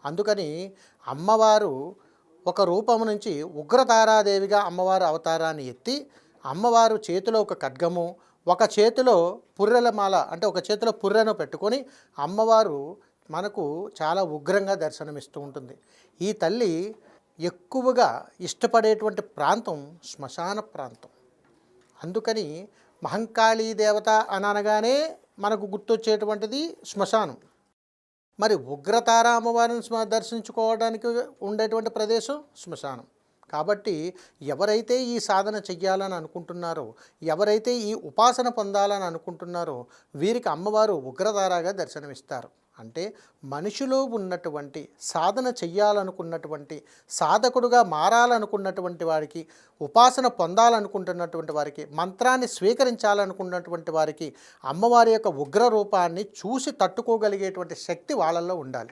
అందుకని అమ్మవారు ఒక రూపము నుంచి ఉగ్రతారాదేవిగా అమ్మవారు అవతారాన్ని ఎత్తి, అమ్మవారు చేతిలో ఒక ఖడ్గము, ఒక చేతిలో పుర్రెల మాల అంటే ఒక చేతిలో పుర్రెను పెట్టుకొని అమ్మవారు మనకు చాలా ఉగ్రంగా దర్శనమిస్తూ ఉంటుంది. ఈ తల్లి ఎక్కువగా ఇష్టపడేటువంటి ప్రాంతం శ్మశాన ప్రాంతం. అందుకని మహంకాళీ దేవత అని అనగానే మనకు గుర్తొచ్చేటువంటిది శ్మశానం. మరి ఉగ్రతార అమ్మవారిని దర్శించుకోవడానికి ఉండేటువంటి ప్రదేశం శ్మశానం. కాబట్టి ఎవరైతే ఈ సాధన చెయ్యాలని అనుకుంటున్నారో, ఎవరైతే ఈ ఉపాసన పొందాలని అనుకుంటున్నారో వీరికి అమ్మవారు ఉగ్రతారగా దర్శనమిస్తారు. అంటే మనిషిలో ఉన్నటువంటి సాధన చెయ్యాలనుకున్నటువంటి, సాధకుడుగా మారాలనుకున్నటువంటి వారికి, ఉపాసన పొందాలనుకుంటున్నటువంటి వారికి, మంత్రాన్ని స్వీకరించాలనుకున్నటువంటి వారికి అమ్మవారి యొక్క ఉగ్ర రూపాన్ని చూసి తట్టుకోగలిగేటువంటి శక్తి వాళ్ళల్లో ఉండాలి.